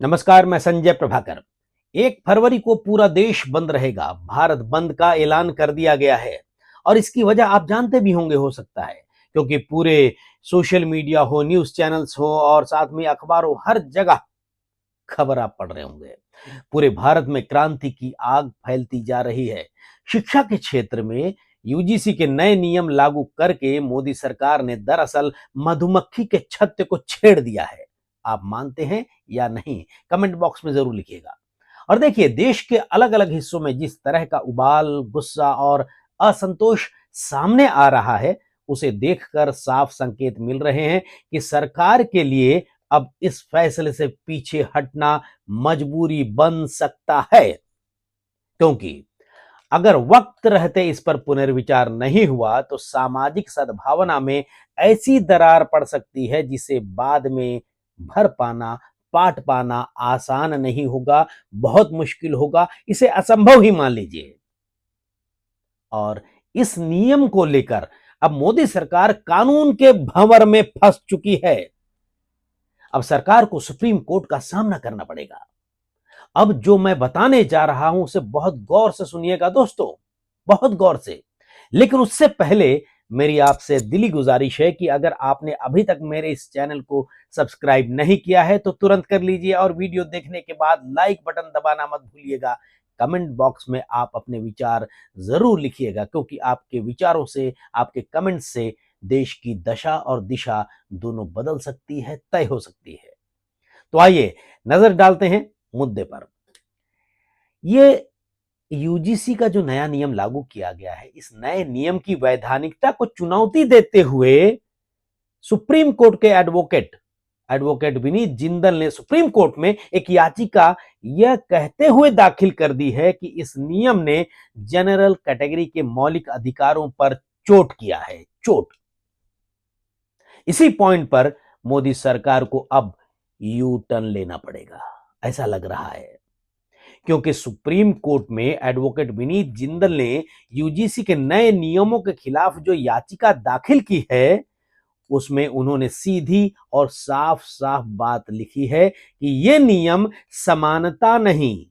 नमस्कार, मैं संजय प्रभाकर। 1 फरवरी को पूरा देश बंद रहेगा। भारत बंद का ऐलान कर दिया गया है और इसकी वजह आप जानते भी होंगे, हो सकता है, क्योंकि पूरे सोशल मीडिया हो, न्यूज चैनल्स हो और साथ में अखबार हो, हर जगह खबर आप पढ़ रहे होंगे। पूरे भारत में क्रांति की आग फैलती जा रही है। शिक्षा के क्षेत्र में यूजीसी के नए नियम लागू करके मोदी सरकार ने दरअसल मधुमक्खी के छत्ते को छेड़ दिया है। आप मानते हैं या नहीं, कमेंट बॉक्स में जरूर लिखिएगा। और देखिए, देश के अलग अलग हिस्सों में जिस तरह का उबाल, गुस्सा और असंतोष सामने आ रहा है, उसे देखकर साफ संकेत मिल रहे हैं कि सरकार के लिए अब इस फैसले से पीछे हटना मजबूरी बन सकता है। क्योंकि अगर वक्त रहते इस पर पुनर्विचार नहीं हुआ तो सामाजिक सद्भावना में ऐसी दरार पड़ सकती है जिसे बाद में भर पाना, पाट पाना आसान नहीं होगा, बहुत मुश्किल होगा, इसे असंभव ही मान लीजिए। और इस नियम को लेकर अब मोदी सरकार कानून के भंवर में फंस चुकी है। अब सरकार को सुप्रीम कोर्ट का सामना करना पड़ेगा। अब जो मैं बताने जा रहा हूं उसे बहुत गौर से सुनिएगा दोस्तों, बहुत गौर से। लेकिन उससे पहले मेरी आपसे दिली गुजारिश है कि अगर आपने अभी तक मेरे इस चैनल को सब्सक्राइब नहीं किया है तो तुरंत कर लीजिए और वीडियो देखने के बाद लाइक बटन दबाना मत भूलिएगा। कमेंट बॉक्स में आप अपने विचार जरूर लिखिएगा, क्योंकि आपके विचारों से, आपके कमेंट से देश की दशा और दिशा दोनों बदल सकती है, तय हो सकती है। तो आइए नजर डालते हैं मुद्दे पर। ये यूजीसी का जो नया नियम लागू किया गया है, इस नए नियम की वैधानिकता को चुनौती देते हुए सुप्रीम कोर्ट के एडवोकेट विनीत जिंदल ने सुप्रीम कोर्ट में एक याचिका यह कहते हुए दाखिल कर दी है कि इस नियम ने जनरल कैटेगरी के मौलिक अधिकारों पर चोट किया है, चोट। इसी पॉइंट पर मोदी सरकार को अब यू टर्न लेना पड़ेगा, ऐसा लग रहा है। क्योंकि सुप्रीम कोर्ट में एडवोकेट विनीत जिंदल ने यूजीसी के नए नियमों के खिलाफ जो याचिका दाखिल की है, उसमें उन्होंने सीधी और साफ साफ बात लिखी है कि ये नियम समानता नहीं,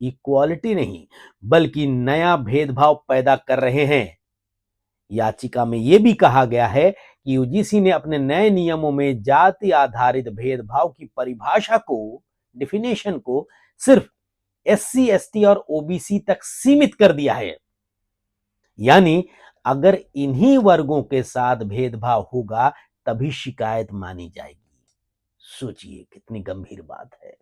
इक्वालिटी नहीं, बल्कि नया भेदभाव पैदा कर रहे हैं। याचिका में यह भी कहा गया है कि यूजीसी ने अपने नए नियमों में जाति आधारित भेदभाव की परिभाषा को, डिफिनेशन को सिर्फ एससी, एसटी और ओबीसी तक सीमित कर दिया है। यानी अगर इन्हीं वर्गों के साथ भेदभाव होगा तभी शिकायत मानी जाएगी। सोचिए कितनी गंभीर बात है।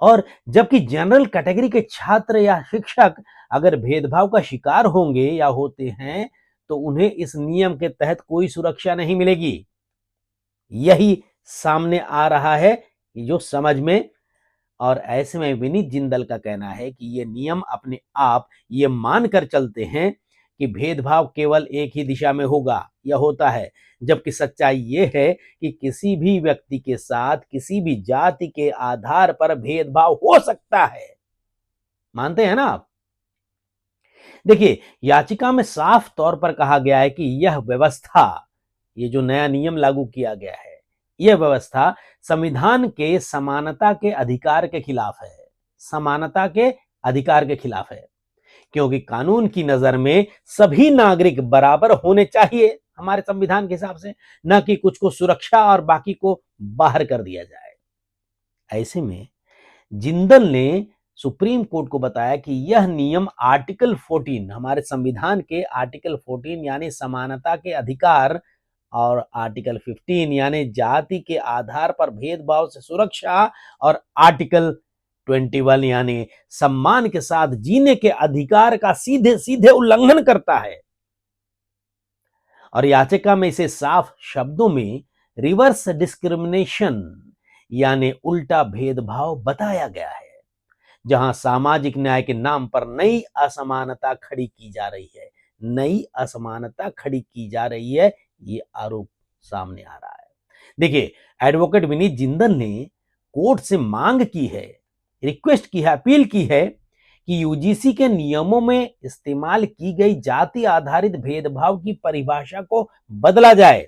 और जबकि जनरल कैटेगरी के छात्र या शिक्षक अगर भेदभाव का शिकार होंगे या होते हैं तो उन्हें इस नियम के तहत कोई सुरक्षा नहीं मिलेगी। यही सामने आ रहा है जो समझ में। और ऐसे में विनीत जिंदल का कहना है कि ये नियम अपने आप ये मानकर चलते हैं कि भेदभाव केवल एक ही दिशा में होगा या होता है, जबकि सच्चाई ये है कि किसी भी व्यक्ति के साथ किसी भी जाति के आधार पर भेदभाव हो सकता है। मानते हैं ना आप? देखिए, याचिका में साफ तौर पर कहा गया है कि यह व्यवस्था, ये जो नया नियम लागू किया गया है, यह व्यवस्था संविधान के समानता के अधिकार के खिलाफ है। समानता के अधिकार के खिलाफ है, क्योंकि कानून की नजर में सभी नागरिक बराबर होने चाहिए हमारे संविधान के हिसाब से, न कि कुछ को सुरक्षा और बाकी को बाहर कर दिया जाए। ऐसे में जिंदल ने सुप्रीम कोर्ट को बताया कि यह नियम आर्टिकल 14, हमारे संविधान के आर्टिकल 14 यानी समानता के अधिकार, और आर्टिकल 15 यानी जाति के आधार पर भेदभाव से सुरक्षा, और आर्टिकल 21 यानी सम्मान के साथ जीने के अधिकार का सीधे सीधे उल्लंघन करता है। और याचिका में इसे साफ शब्दों में रिवर्स डिस्क्रिमिनेशन यानी उल्टा भेदभाव बताया गया है, जहां सामाजिक न्याय के नाम पर नई असमानता खड़ी की जा रही है। नई असमानता खड़ी की जा रही है, ये आरोप सामने आ रहा है। देखिए, एडवोकेट विनीत जिंदल ने कोर्ट से मांग की है, रिक्वेस्ट की है, अपील की है कि यूजीसी के नियमों में इस्तेमाल की गई जाति आधारित भेदभाव की परिभाषा को बदला जाए,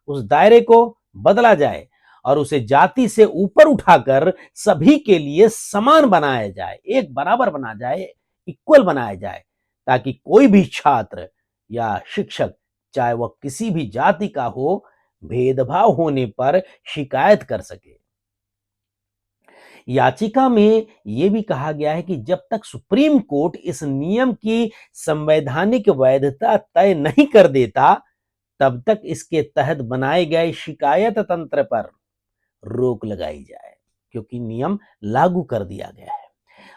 उस दायरे को बदला जाए और उसे जाति से ऊपर उठाकर सभी के लिए समान बनाया जाए, एक बराबर बना जाए, इक्वल बनाया जाए, ताकि कोई भी छात्र या शिक्षक, चाहे वह किसी भी जाति का हो, भेदभाव होने पर शिकायत कर सके। याचिका में यह भी कहा गया है कि जब तक सुप्रीम कोर्ट इस नियम की संवैधानिक वैधता तय नहीं कर देता, तब तक इसके तहत बनाए गए शिकायत तंत्र पर रोक लगाई जाए, क्योंकि नियम लागू कर दिया गया है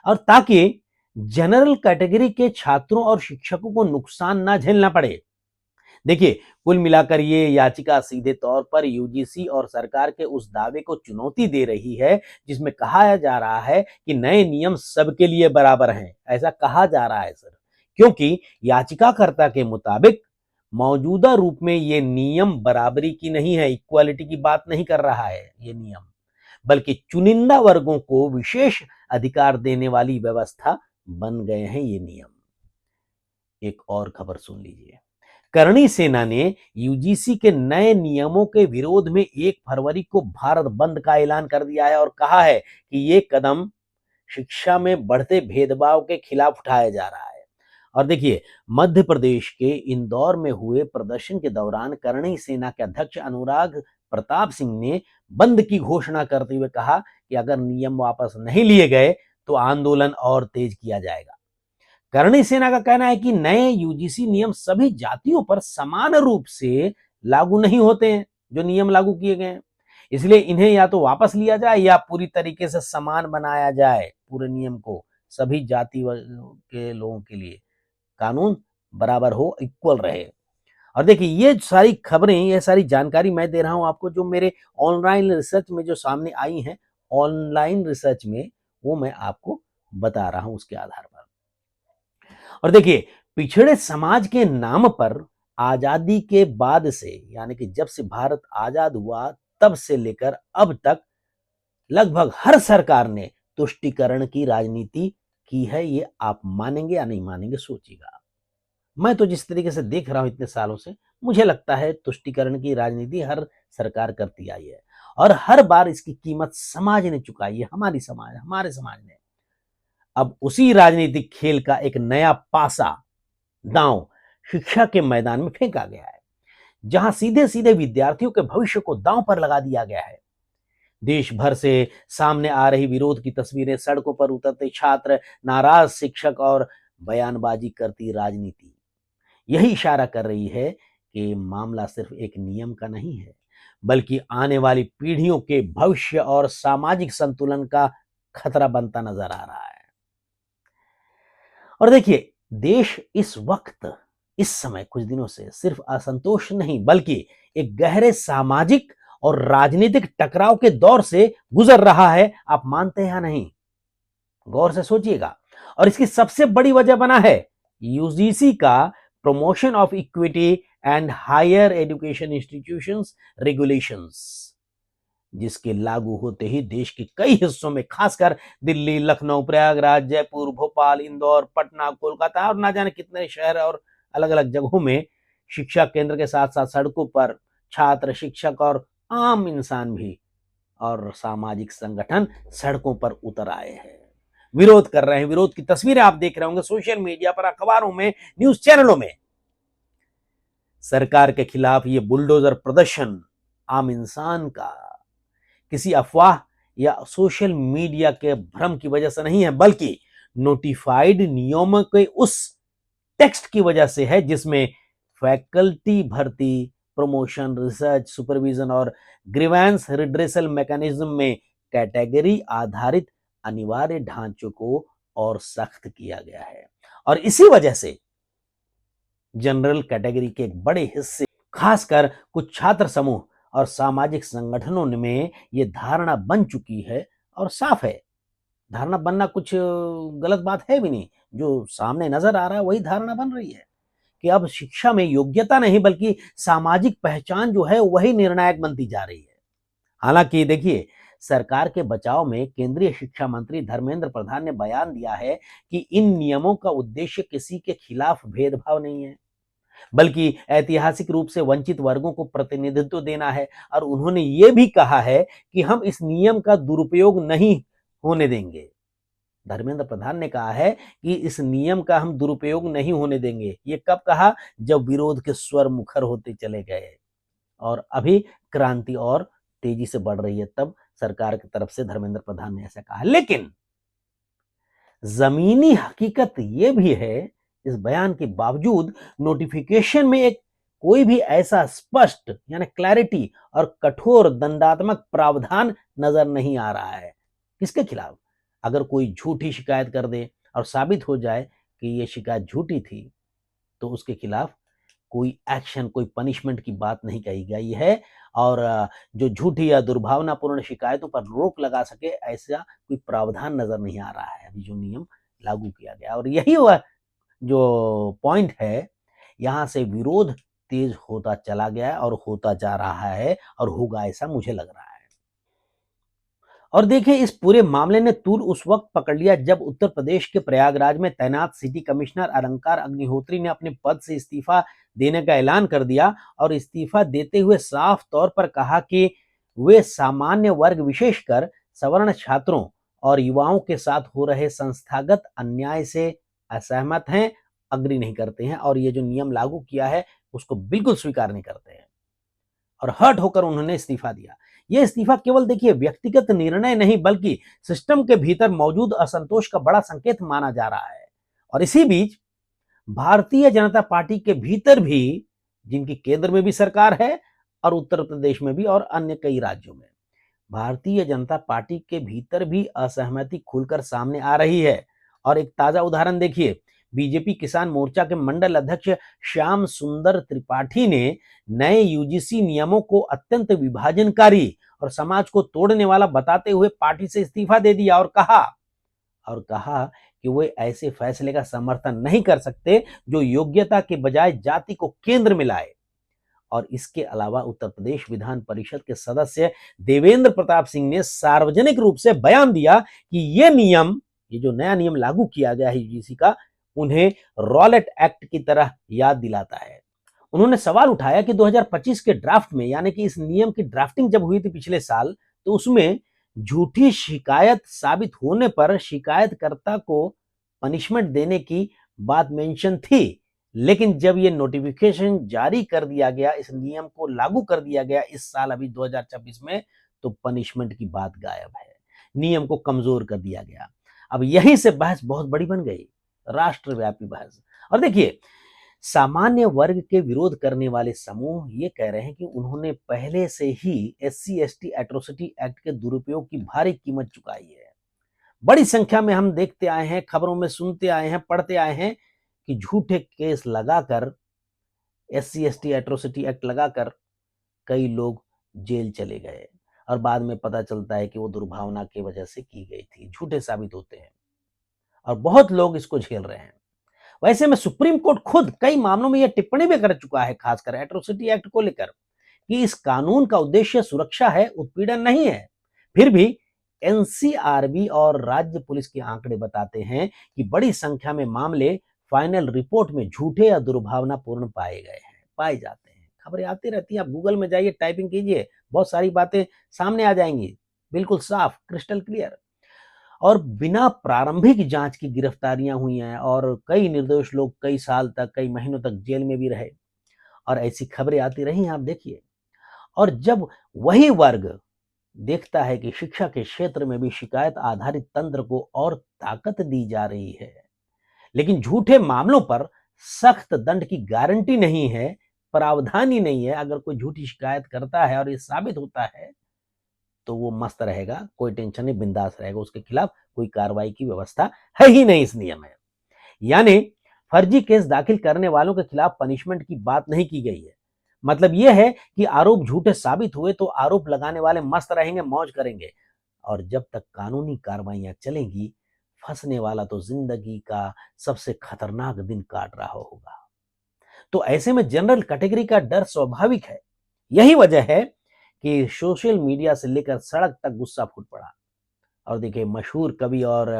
और ताकि जनरल कैटेगरी के छात्रों और शिक्षकों को नुकसान ना झेलना पड़े। देखिए, कुल मिलाकर ये याचिका सीधे तौर पर यूजीसी और सरकार के उस दावे को चुनौती दे रही है जिसमें कहा जा रहा है कि नए नियम सबके लिए बराबर हैं। ऐसा कहा जा रहा है सर, क्योंकि याचिकाकर्ता के मुताबिक मौजूदा रूप में ये नियम बराबरी की नहीं है, इक्वालिटी की बात नहीं कर रहा है ये नियम, बल्कि चुनिंदा वर्गों को विशेष अधिकार देने वाली व्यवस्था बन गए हैं ये नियम। एक और खबर सुन लीजिए। करणी सेना ने यूजीसी के नए नियमों के विरोध में 1 फरवरी को भारत बंद का ऐलान कर दिया है और कहा है कि ये कदम शिक्षा में बढ़ते भेदभाव के खिलाफ उठाया जा रहा है। और देखिए, मध्य प्रदेश के इंदौर में हुए प्रदर्शन के दौरान करणी सेना के अध्यक्ष अनुराग प्रताप सिंह ने बंद की घोषणा करते हुए कहा कि अगर नियम वापस नहीं लिए गए तो आंदोलन और तेज किया जाएगा। करणी सेना का कहना है कि नए यूजीसी नियम सभी जातियों पर समान रूप से लागू नहीं होते हैं, जो नियम लागू किए गए हैं, इसलिए इन्हें या तो वापस लिया जाए या पूरी तरीके से समान बनाया जाए पूरे नियम को, सभी जाति के लोगों के लिए कानून बराबर हो, इक्वल रहे। और देखिए, ये सारी खबरें, ये सारी जानकारी मैं दे रहा हूं आपको जो मेरे ऑनलाइन रिसर्च में जो सामने आई हैं, ऑनलाइन रिसर्च में वो मैं आपको बता रहा हूं उसके आधार पर। और देखिए, पिछड़े समाज के नाम पर आजादी के बाद से, यानी कि जब से भारत आजाद हुआ तब से लेकर अब तक लगभग हर सरकार ने तुष्टीकरण की राजनीति की है। ये आप मानेंगे या नहीं मानेंगे, सोचिएगा। मैं तो जिस तरीके से देख रहा हूं इतने सालों से, मुझे लगता है तुष्टीकरण की राजनीति हर सरकार करती आई है और हर बार इसकी कीमत समाज ने चुकाई है, हमारे समाज ने। अब उसी राजनीतिक खेल का एक नया पासा, दांव शिक्षा के मैदान में फेंका गया है, जहां सीधे सीधे विद्यार्थियों के भविष्य को दांव पर लगा दिया गया है। देश भर से सामने आ रही विरोध की तस्वीरें, सड़कों पर उतरते छात्र, नाराज शिक्षक और बयानबाजी करती राजनीति, यही इशारा कर रही है कि मामला सिर्फ एक नियम का नहीं है, बल्कि आने वाली पीढ़ियों के भविष्य और सामाजिक संतुलन का खतरा बनता नजर आ रहा है। और देखिए, देश इस वक्त, इस समय कुछ दिनों से सिर्फ असंतोष नहीं, बल्कि एक गहरे सामाजिक और राजनीतिक टकराव के दौर से गुजर रहा है। आप मानते हैं या नहीं? गौर से सोचिएगा। और इसकी सबसे बड़ी वजह बना है यूजीसी का promotion of equity and higher education institutions regulations, जिसके लागू होते ही देश के कई हिस्सों में, खासकर दिल्ली, लखनऊ, प्रयागराज, जयपुर, भोपाल, इंदौर, पटना, कोलकाता और ना जाने कितने शहर और अलग अलग जगहों में शिक्षा केंद्र के साथ साथ सड़कों पर छात्र, शिक्षक और आम इंसान भी और सामाजिक संगठन सड़कों पर उतर आए हैं, विरोध कर रहे हैं। विरोध की तस्वीरें आप देख रहे होंगे सोशल मीडिया पर, अखबारों में, न्यूज चैनलों में। सरकार के खिलाफ ये बुलडोजर प्रदर्शन आम इंसान का किसी अफवाह या सोशल मीडिया के भ्रम की वजह से नहीं है, बल्कि नोटिफाइड नियमों के उस टेक्स्ट की वजह से है जिसमें फैकल्टी भर्ती, प्रमोशन, रिसर्च, सुपरविजन और ग्रीवेंस रिड्रेसल मैकेनिज्म में कैटेगरी आधारित अनिवार्य ढांचों को और सख्त किया गया है। और इसी वजह से जनरल कैटेगरी के एक बड़े हिस्से, खासकर कुछ छात्र समूह और सामाजिक संगठनों में ये धारणा बन चुकी है, और साफ है, धारणा बनना कुछ गलत बात है भी नहीं, जो सामने नजर आ रहा है वही धारणा बन रही है कि अब शिक्षा में योग्यता नहीं बल्कि सामाजिक पहचान जो है वही निर्णायक बनती जा रही है। हालांकि देखिए, सरकार के बचाव में केंद्रीय शिक्षा मंत्री धर्मेंद्र प्रधान ने बयान दिया है कि इन नियमों का उद्देश्य किसी के खिलाफ भेदभाव नहीं है, बल्कि ऐतिहासिक रूप से वंचित वर्गों को प्रतिनिधित्व देना है। और उन्होंने ये भी कहा है कि हम इस नियम का दुरुपयोग नहीं होने देंगे। धर्मेंद्र प्रधान ने कहा है कि इस नियम का हम दुरुपयोग नहीं होने देंगे। ये कब कहा? जब विरोध के स्वर मुखर होते चले गए और अभी क्रांति और तेजी से बढ़ रही है, तब सरकार की तरफ से धर्मेंद्र प्रधान ने ऐसा कहा। लेकिन जमीनी हकीकत यह भी है, इस बयान के बावजूद नोटिफिकेशन में एक कोई भी ऐसा स्पष्ट यानी क्लैरिटी और कठोर दंडात्मक प्रावधान नजर नहीं आ रहा है। किसके खिलाफ? अगर कोई झूठी शिकायत कर दे और साबित हो जाए कि यह शिकायत झूठी थी, तो उसके खिलाफ कोई एक्शन, कोई पनिशमेंट की बात नहीं कही गई है। और जो झूठी या दुर्भावनापूर्ण शिकायतों पर रोक लगा सके, ऐसा कोई प्रावधान नजर नहीं आ रहा है अभी जो नियम लागू किया गया। और यही वह जो पॉइंट है, यहां से विरोध तेज होता चला गया और होता जा रहा है और होगा, ऐसा मुझे लग रहा है। और देखिए, इस पूरे मामले ने तूल उस वक्त पकड़ लिया जब उत्तर प्रदेश के प्रयागराज में तैनात सिटी कमिश्नर अलंकार अग्निहोत्री ने अपने पद से इस्तीफा देने का ऐलान कर दिया और इस्तीफा देते हुए साफ तौर पर कहा कि वे सामान्य वर्ग, विशेषकर सवर्ण छात्रों और युवाओं के साथ हो रहे संस्थागत अन्याय से असहमत हैं, अग्री नहीं करते हैं और ये जो नियम लागू किया है उसको बिल्कुल स्वीकार नहीं करते हैं। और हर्ट होकर उन्होंने इस्तीफा दिया। यह इस्तीफा केवल देखिए व्यक्तिगत निर्णय नहीं, बल्कि सिस्टम के भीतर मौजूद असंतोष का बड़ा संकेत माना जा रहा है। और इसी बीच भारतीय जनता पार्टी के भीतर भी, जिनकी केंद्र में भी सरकार है और उत्तर प्रदेश में भी और अन्य कई राज्यों में, भारतीय जनता पार्टी के भीतर भी असहमति खुलकर सामने आ रही है। और एक ताजा उदाहरण देखिए, बीजेपी किसान मोर्चा के मंडल अध्यक्ष श्याम सुंदर त्रिपाठी ने नए यूजीसी नियमों को अत्यंत विभाजनकारी और समाज को तोड़ने वाला बताते हुए पार्टी से इस्तीफा दे दिया और कहा कि वे ऐसे फैसले का समर्थन नहीं कर सकते जो योग्यता के बजाय जाति को केंद्र में लाए। और इसके अलावा उत्तर प्रदेश विधान परिषद के सदस्य देवेंद्र प्रताप सिंह ने सार्वजनिक रूप से बयान दिया कि ये जो नया नियम लागू किया गया है यूजीसी का, उन्हें रॉलेट एक्ट की तरह याद दिलाता है। उन्होंने सवाल उठाया कि 2025 के ड्राफ्ट में, यानी कि इस नियम की ड्राफ्टिंग जब हुई थी पिछले साल, तो उसमें झूठी शिकायत साबित होने पर शिकायतकर्ता को पनिशमेंट देने की बात मेंशन थी। लेकिन जब ये नोटिफिकेशन जारी कर दिया गया, इस नियम को लागू कर दिया गया इस साल अभी 2026 में, तो पनिशमेंट की बात गायब है, नियम को कमजोर कर दिया गया। अब यहीं से बहस बहुत बड़ी बन गई, राष्ट्रव्यापी बहस। और देखिए, सामान्य वर्ग के विरोध करने वाले समूह ये कह रहे हैं कि उन्होंने पहले से ही SC/ST एट्रोसिटी एक्ट के दुरुपयोग की भारी कीमत चुकाई है। बड़ी संख्या में हम देखते आए हैं, खबरों में सुनते आए हैं, पढ़ते आए हैं कि झूठे केस लगाकर, SC/ST एट्रोसिटी एक्ट लगाकर कई लोग जेल चले गए और बाद में पता चलता है कि वो दुर्भावना की वजह से की गई थी, झूठे साबित होते हैं और बहुत लोग इसको झेल रहे हैं। वैसे में सुप्रीम कोर्ट खुद कई मामलों में यह टिप्पणी भी कर चुका है, खासकर एट्रोसिटी एक्ट को लेकर, कि इस कानून का उद्देश्य सुरक्षा है, उत्पीड़न नहीं है। फिर भी NCRB और राज्य पुलिस के आंकड़े बताते हैं कि बड़ी संख्या में मामले फाइनल रिपोर्ट में झूठे या दुर्भावनापूर्ण पाए जाते हैं। खबरें आती रहती हैं, आप गूगल में जाइए, टाइपिंग कीजिए, बहुत सारी बातें सामने आ जाएंगी, बिल्कुल साफ, क्रिस्टल क्लियर। और बिना प्रारंभिक जांच की गिरफ्तारियां हुई हैं और कई निर्दोष लोग कई साल तक, कई महीनों तक जेल में भी रहे और ऐसी खबरें आती रही हैं, आप देखिए। और जब वही वर्ग देखता है कि शिक्षा के क्षेत्र में भी शिकायत आधारित तंत्र को और ताकत दी जा रही है, लेकिन झूठे मामलों पर सख्त दंड की गारंटी नहीं है, प्रावधान ही नहीं है, अगर कोई झूठी शिकायत करता है और ये साबित होता है तो वो मस्त रहेगा, कोई टेंशन नहीं, बिंदास रहेगा, उसके खिलाफ कोई कार्रवाई की व्यवस्था है ही नहीं इस नियम में। यानी फर्जी केस दाखिल करने वालों के खिलाफ पनिशमेंट की बात नहीं की गई है। मतलब यह है कि आरोप झूठे साबित हुए तो आरोप लगाने वाले मस्त रहेंगे, मौज करेंगे और जब तक कानूनी कार्रवाइयां चलेंगी, फंसने वाला तो जिंदगी का सबसे खतरनाक दिन काट रहा होगा। तो ऐसे में जनरल कैटेगरी का डर स्वाभाविक है। यही वजह है कि सोशल मीडिया से लेकर सड़क तक गुस्सा फूट पड़ा। और देखिए, मशहूर कवि और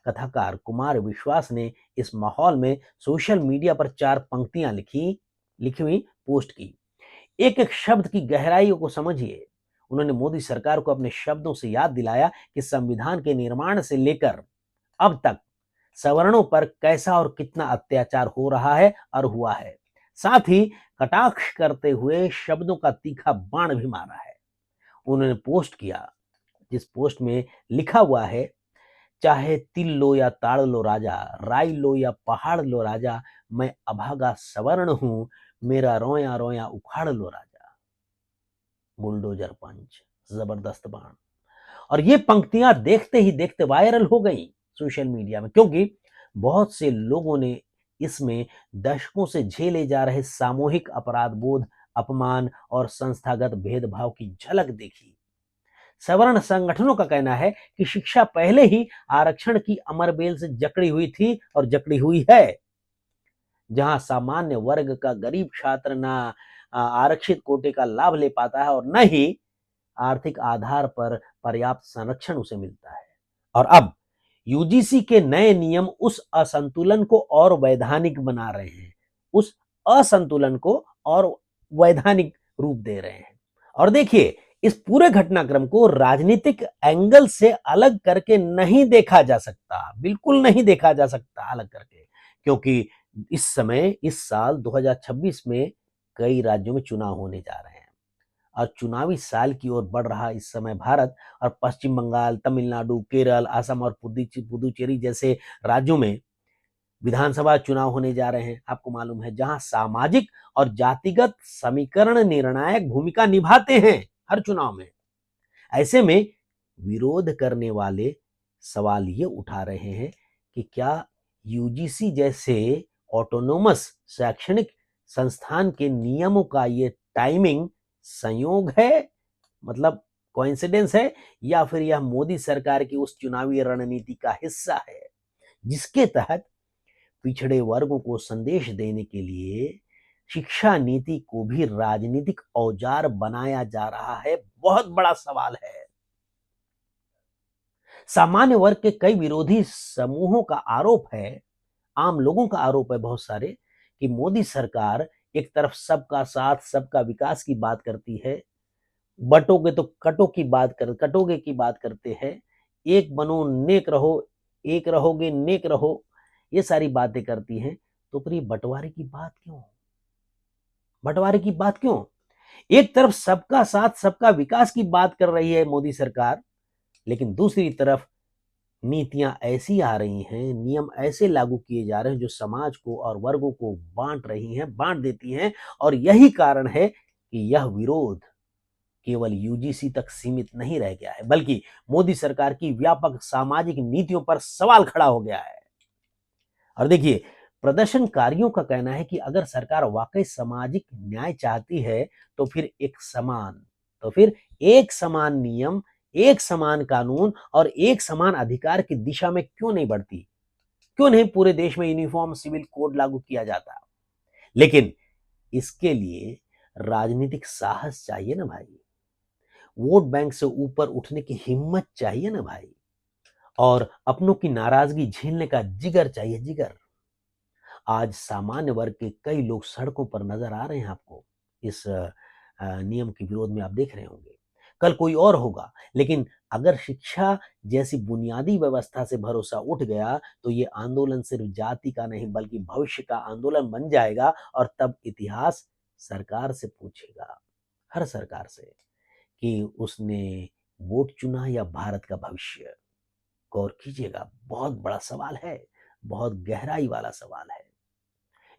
कथाकार कुमार विश्वास ने इस माहौल में सोशल मीडिया पर 4 पंक्तियां लिखी लिखी हुई पोस्ट की। एक एक शब्द की गहराइयों को समझिए। उन्होंने मोदी सरकार को अपने शब्दों से याद दिलाया कि संविधान के निर्माण से लेकर अब तक सवर्णों पर कैसा और कितना अत्याचार हो रहा है और हुआ है। साथ ही कटाक्ष करते हुए शब्दों का तीखा बाण भी मारा है। उन्होंने पोस्ट किया, जिस पोस्ट में लिखा हुआ है, चाहे तिल लो या ताड़ लो राजा, राई लो या पहाड़ लो राजा, मैं अभागा सवर्ण हूं, मेरा रोया रोया उखाड़ लो राजा। बुलडोजर पंच, जबरदस्त बाण। और ये पंक्तियां देखते ही देखते वायरल हो गई सोशल मीडिया में, क्योंकि बहुत से लोगों ने इसमें दशकों से झेले जा रहे सामूहिक अपराध बोध, अपमान और संस्थागत भेदभाव की झलक देखी। सवर्ण संगठनों का कहना है कि शिक्षा पहले ही आरक्षण की अमरबेल से जकड़ी हुई थी और जकड़ी हुई है। जहां सामान्य वर्ग का गरीब छात्र ना आरक्षित कोटे का लाभ ले पाता है और न ही आर्थिक आधार पर पर्याप्त संरक्षण उसे मिलता है। और अब यूजीसी के नए नियम उस असंतुलन को और वैधानिक बना रहे हैं, उस असंतुलन को और वैधानिक रूप दे रहे हैं। और देखिए, इस पूरे घटनाक्रम को राजनीतिक एंगल से अलग करके नहीं देखा जा सकता, बिल्कुल नहीं देखा जा सकता अलग करके, क्योंकि इस समय, इस साल 2026 में कई राज्यों में चुनाव होने जा रहे हैं और चुनावी साल की ओर बढ़ रहा इस समय भारत, और पश्चिम बंगाल, तमिलनाडु, केरल, असम और पुदुचेरी जैसे राज्यों में विधानसभा चुनाव होने जा रहे हैं, आपको मालूम है, जहां सामाजिक और जातिगत समीकरण निर्णायक भूमिका निभाते हैं हर चुनाव में। ऐसे में विरोध करने वाले सवाल ये उठा रहे हैं कि क्या यूजीसी जैसे ऑटोनोमस शैक्षणिक संस्थान के नियमों का ये टाइमिंग संयोग है, मतलब कोइंसिडेंस है, या फिर यह मोदी सरकार की उस चुनावी रणनीति का हिस्सा है जिसके तहत पिछड़े वर्गों को संदेश देने के लिए शिक्षा नीति को भी राजनीतिक औजार बनाया जा रहा है। बहुत बड़ा सवाल है। सामान्य वर्ग के कई विरोधी समूहों का आरोप है, आम लोगों का आरोप है बहुत सारे, कि मोदी सरकार एक तरफ सबका साथ, सबका विकास की बात करती है, बटोगे तो कटोगे की बात करते हैं, एक बनो नेक रहो, एक रहोगे नेक रहो, ये सारी बातें करती हैं। तो फिर ये बंटवारे की बात क्यों? बंटवारे की बात क्यों? एक तरफ सबका साथ, सबका विकास की बात कर रही है मोदी सरकार, लेकिन दूसरी तरफ नीतियां ऐसी आ रही हैं, नियम ऐसे लागू किए जा रहे हैं जो समाज को और वर्गों को बांट रही हैं, बांट देती हैं। और यही कारण है कि यह विरोध केवल यूजीसी तक सीमित नहीं रह गया है, बल्कि मोदी सरकार की व्यापक सामाजिक नीतियों पर सवाल खड़ा हो गया है। और देखिए, प्रदर्शनकारियों का कहना है कि अगर सरकार वाकई सामाजिक न्याय चाहती है तो फिर एक समान नियम, एक समान कानून और एक समान अधिकार की दिशा में क्यों नहीं बढ़ती? क्यों नहीं पूरे देश में यूनिफॉर्म सिविल कोड लागू किया जाता? लेकिन इसके लिए राजनीतिक साहस चाहिए ना भाई, वोट बैंक से ऊपर उठने की हिम्मत चाहिए ना भाई, और अपनों की नाराजगी झेलने का जिगर चाहिए, जिगर। आज सामान्य वर्ग के कई लोग सड़कों पर नजर आ रहे हैं आपको, इस नियम के विरोध में आप देख रहे होंगे। कल कोई और होगा, लेकिन अगर शिक्षा जैसी बुनियादी व्यवस्था से भरोसा उठ गया तो ये आंदोलन सिर्फ जाति का नहीं बल्कि भविष्य का आंदोलन बन जाएगा। और तब इतिहास सरकार से पूछेगा, हर सरकार से, कि उसने वोट चुना या भारत का भविष्य। गौर कीजिएगा, बहुत बड़ा सवाल है, बहुत गहराई वाला सवाल है।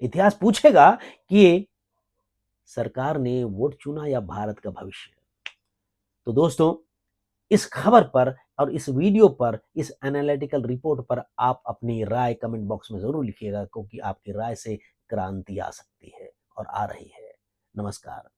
इतिहास पूछेगा कि सरकार ने वोट चुना या भारत का भविष्य। तो दोस्तों, इस खबर पर और इस वीडियो पर, इस एनालिटिकल रिपोर्ट पर आप अपनी राय कमेंट बॉक्स में जरूर लिखिएगा, क्योंकि आपकी राय से क्रांति आ सकती है और आ रही है। नमस्कार।